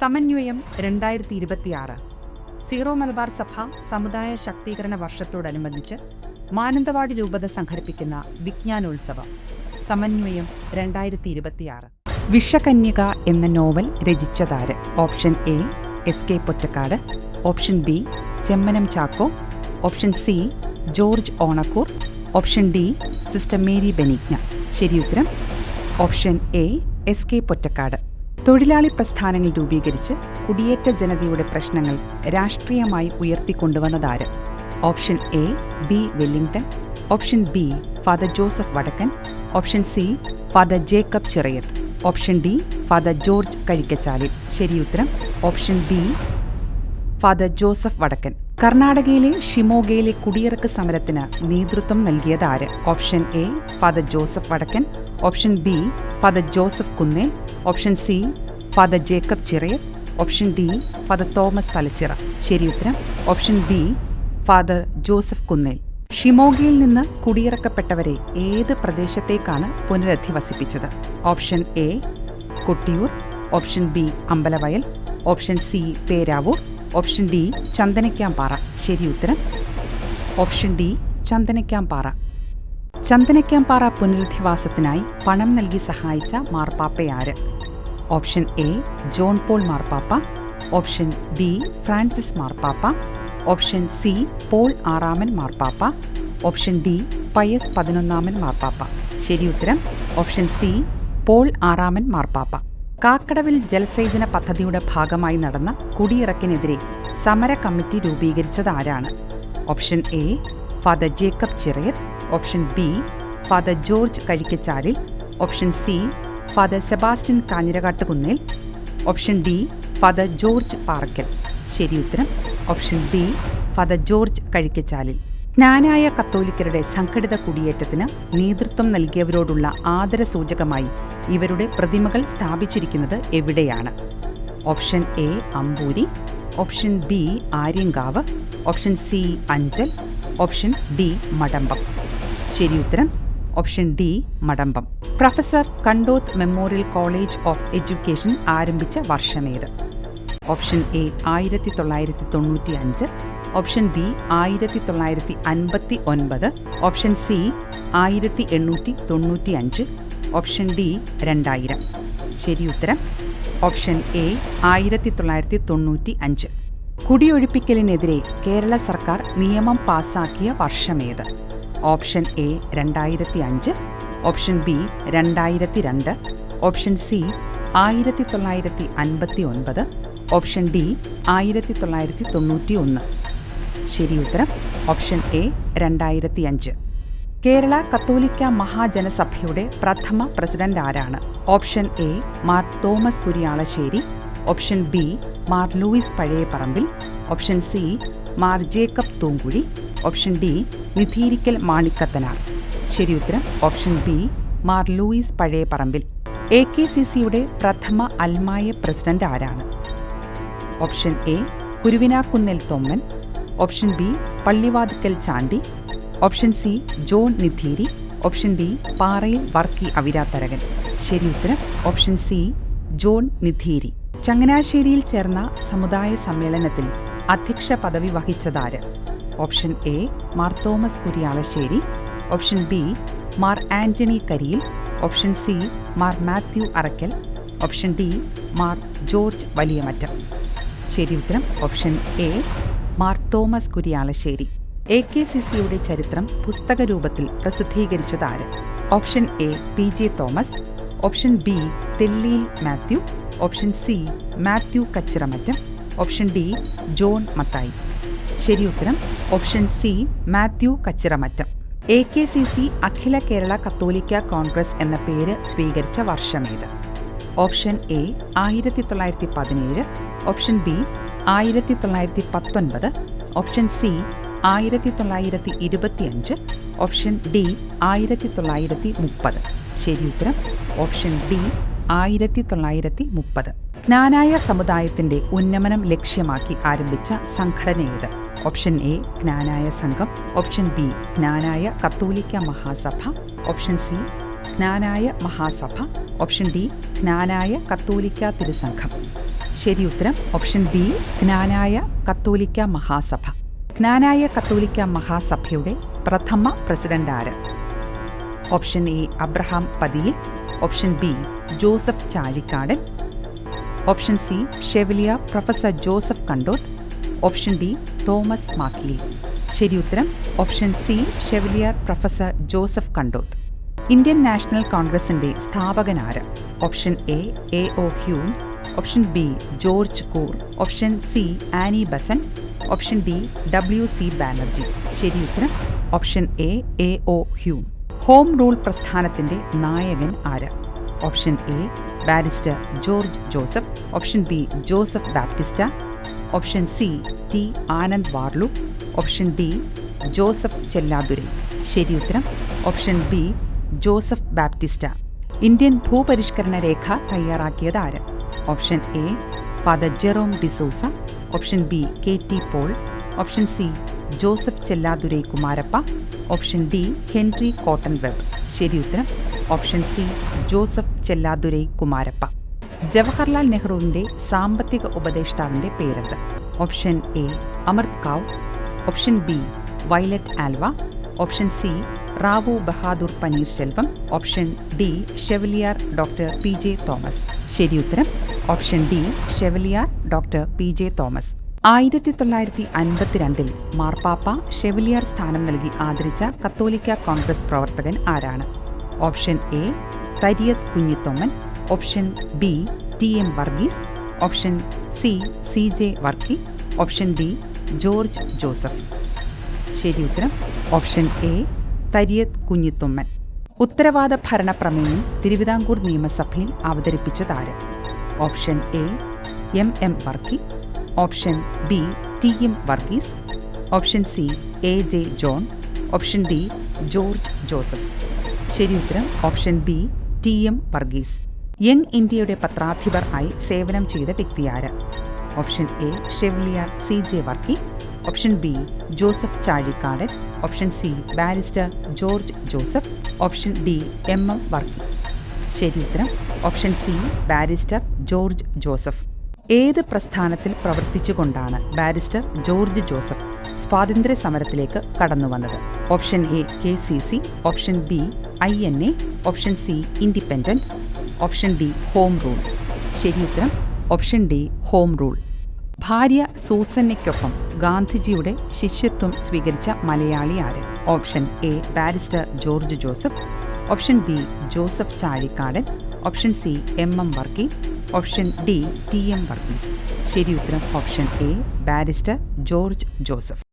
സമന്വയം 2026 സീറോ മലബാർ സഭ സമുദായ ശാക്തീകരണ വർഷത്തോടനുബന്ധിച്ച് മാനന്തവാടി രൂപത സംഘടിപ്പിക്കുന്ന വിജ്ഞാനോത്സവം സമന്വയം 2026. വിഷകന്യക എന്ന നോവൽ രചിച്ചതാര്? Option A S K. Pottekkatt, option B Chemmanam Chacko, option C George Onakkoor, option D sister Mary Benigna. ശരിയുത്തരം ഓപ്ഷൻ എ എസ്.കെ. പൊറ്റക്കാട്. തൊഴിലാളി പ്രസ്ഥാനങ്ങൾ രൂപീകരിച്ച് കുടിയേറ്റ ജനതയുടെ പ്രശ്നങ്ങൾ രാഷ്ട്രീയമായി ഉയർത്തിക്കൊണ്ടുവന്നതാര്? Option A B Wellington, option B father Joseph Vadakkan, option C father Jacob Chirayath, option D father George Kazhikkachalil. ശരിയുത്തരം ഓപ്ഷൻ ബി ഫാദർ ജോസഫ് വടക്കൻ. കർണാടകയിലെ ഷിമോഗയിലെ കുടിയിറക്ക് സമരത്തിന് നേതൃത്വം നൽകിയതാര്? Option A father Joseph Vadakkan, option B father Joseph Kunnel, option C father Jacob Chirayath, option D father Thomas Thalachira. ശരിയുത്തരം option B father Joseph Kunnel. ഷിമോഗയിൽ നിന്ന് കുടിയിറക്കപ്പെട്ടവരെ ഏത് പ്രദേശത്തേക്കാണ് പുനരധിവസിപ്പിച്ചത്? Option A Kottiyoor, option B Ambalavayal, option C Peravoor, option D Chandanakkampara. ശരിയുത്തരം ഓപ്ഷൻ ഡി ചന്ദനയ്ക്കാംപാറ. ചന്ദനയ്ക്കാംപാറ പുനരധിവാസത്തിനായി പണം നൽകി സഹായിച്ച മാർപ്പാപ്പയാര്? ഓപ്ഷൻ എ ജോൺ പോൾ മാർപ്പാപ്പ, ഓപ്ഷൻ ബി ഫ്രാൻസിസ് മാർപ്പാപ്പ, ഓപ്ഷൻ സി പോൾ ആറാമൻ മാർപ്പാപ്പ, ഓപ്ഷൻ ഡി പയസ് 11 മാർപ്പാപ്പ. ശരിയുത്തരം ഓപ്ഷൻ സി പോൾ ആറാമൻ മാർപ്പാപ്പ. കാക്കടവിൽ ജലസേചന പദ്ധതിയുടെ ഭാഗമായി നടന്ന കുടിയിറക്കിനെതിരെ സമര കമ്മിറ്റി രൂപീകരിച്ചത് ആരാണ്? Option A father Jacob Chirayath, option B father George Kazhikkachalil, option C father Sebastian Kanjirakattukunnel, option D father George Parakkal. ശരിയുത്തരം option B father George Kazhikkachalil. ജ്ഞാനായ കത്തോലിക്കരുടെ സംഘടിത കുടിയേറ്റത്തിന് നേതൃത്വം നൽകിയവരോടുള്ള ആദരസൂചകമായി ഇവരുടെ പ്രതിമകൾ സ്ഥാപിച്ചിരിക്കുന്നത് എവിടെയാണ്? Option A Amboori, option B Aryankavu, option C Anchal, option D Madambam. ശരിയുത്തരം option D Madambam. Professor Kandoth memorial college of education ആരംഭിച്ച വർഷമേത്? Option A 1995, option B 1959, option C 1895, option D 2000. ശരിയുത്തരം ഓപ്ഷൻ എ 1995. കുടിയൊഴിപ്പിക്കലിനെതിരെ കേരള സർക്കാർ നിയമം പാസാക്കിയ വർഷമേത്? Option A 2005, option B 2002, option C 1959, option D 1991. ശരിയുത്തരം option A 2005. Kerala കത്തോലിക്ക മഹാജനസഭയുടെ പ്രഥമ പ്രസിഡന്റ് ആരാണ്? Option A Mar Thomas Kuriyalassery, option B Mar Louis Pazhayaparambil, option C Mar Jacob Thoonkuzhy, option D Nidhiry Manikkathanar. ശരിയുത്തരം option B Mar Louis Pazhayaparambil. AKCCയുടെ പ്രഥമ അൽമായ പ്രസിഡന്റ് ആരാണ്? Option A Kuruvinakkunnel Thomman, option B Pallivathukkal Chandy, option C John Nidhiry, option D Parayil Varkey അവിരാത്തരകൻ. ശരിയുത്തരം ഓപ്ഷൻ സി ജോൺ നിധീരി. ചങ്ങനാശ്ശേരിയിൽ ചേർന്ന സമുദായ സമ്മേളനത്തിൽ അധ്യക്ഷ പദവി വഹിച്ചതാര്? Option A Mar Thomas Kuriyalassery, option B Mar Antony Kariyil, option C Mar Mathew Arackal, option D Mar George Valiyamattam. ശരിയുത്തരം option A Mar Thomas Kuriyalassery. AKCCയുടെ ചരിത്രം പുസ്തക രൂപത്തിൽ പ്രസിദ്ധീകരിച്ചതാര്? Option A PJ Thomas, option B Thelliyil Mathew, option C Mathew Kachiramattam, option D John Mathai. ശരിയുത്തരം option C Mathew Kachiramattam. AKCC Akhila Kerala Catholic Congress എന്ന പേര് സ്വീകരിച്ച വർഷമേത്? Option A 1917, option B 1919, option C 1925, option D 1930. ശരിയുത്തരം ഓപ്ഷൻ ഡി 1930. ജ്ഞാനായ സമുദായത്തിന്റെ ഉന്നമനം ലക്ഷ്യമാക്കി ആരംഭിച്ച സംഘടനയേത്? ഓപ്ഷൻ എ ജ്ഞാനായ സംഘം, ഓപ്ഷൻ ബി ജ്ഞാനായ കത്തോലിക്ക മഹാസഭ, ഓപ്ഷൻ സി ജ്ഞാനായ മഹാസഭ, ഓപ്ഷൻ ഡി ജ്ഞാനായ കത്തോലിക്ക തിരുസംഘം. ശരി ഉത്തരം ഓപ്ഷൻ ബി ജ്ഞാനായ കത്തോലിക്ക മഹാസഭ. ജ്ഞാനായ കത്തോലിക്ക മഹാസഭയുടെ പ്രഥമ പ്രസിഡന്റ് ആര്? Option A Abraham Pathiyil, option B Joseph Chazhikadan, option C chevalier professor Joseph Kandoth, option D Thomas Makkil. ശരി ഉത്തരം option C chevalier professor Joseph Kandoth. Indian national കോൺഗ്രസിന്റെ സ്ഥാപകനാര്? Option A O Hume, option B George Koor, option C Annie Besant, option D WC Banerjee. ശരി ഉത്തരം option A O Hume. Home rule പ്രസ്ഥാനത്തിന്റെ നായകൻ ആര്? Option A barrister George Joseph, option B Joseph Baptista, option C T Anand Varlu, option D Joseph Chellathurai. ശരി ഉത്തരം option B Joseph Baptista. Indian ഭൂപരിഷ്കരണ രേഖ തയ്യാറാക്കിയത് ആര്? Option A father Jerome D'Souza, option B KT Paul, option C Joseph Chellathurai Kumarappa, option D Henry Cotton Webb. ശരി ഉത്തരം option C Joseph Chellathurai Kumarappa. Jawaharlal നെഹ്റുവിന്റെ സാമ്പത്തിക ഉപദേഷ്ടാവിന്റെ പേരെന്ത്? Option A Amrit Kaur, option B Violet Alva, option C Rao Bahadur Panneerselvam, option D chevalier doctor PJ Thomas. ശരി ഉത്തരം option D chevalier doctor PJ Thomas. 1952 മാർപ്പാപ്പ chevalier സ്ഥാനം നൽകി ആദരിച്ച കത്തോലിക്ക കോൺഗ്രസ് പ്രവർത്തകൻ ആരാണ്? Option A Thariyath Kunjithomman, option B TM Varghese, option C CJ Varkey, option D George Joseph. ശരി ഉത്തരം ഓപ്ഷൻ എ തരിയത് കുഞ്ഞിത്തൊമ്മൻ. ഉത്തരവാദ ഭരണ പ്രമേയം തിരുവിതാംകൂർ നിയമസഭയിൽ അവതരിപ്പിച്ചതാര്? Option A MM Varkey, option B TM Varghese, option C AJ John, option D George Joseph. ശരി ഉത്തരം option B TM Varghese. Young ഇന്ത്യയുടെ പത്രാധിപർ ആയി സേവനം ചെയ്ത വ്യക്തിയാര്? Option A chevalier CJ Varkey, option B Joseph Chazhikadan, option C barrister George Joseph, option D MM Varkey. ശരി ഉത്തരം option C barrister George Joseph. ഏത് പ്രസ്ഥാനത്തിൽ പ്രവർത്തിച്ചുകൊണ്ടാണ് ബാരിസ്റ്റർ ജോർജ് ജോസഫ് സ്വാതന്ത്ര്യ സമരത്തിലേക്ക് കടന്നുവന്നത്? Option A KCC, option B INA, option C independent, option D home rule. ശരി ഉത്തരം ഓപ്ഷൻ ഡി ഹോം റൂൾ. ഭാര്യ സൂസന്നയ്ക്കൊപ്പം ഗാന്ധിജിയുടെ ശിഷ്യത്വം സ്വീകരിച്ച മലയാളി ആര്? Option A barrister George Joseph, option B Joseph Chazhikadan, option C MM Varkey, option D TM Varghese. ശരി ഉത്തരം option A barrister George Joseph.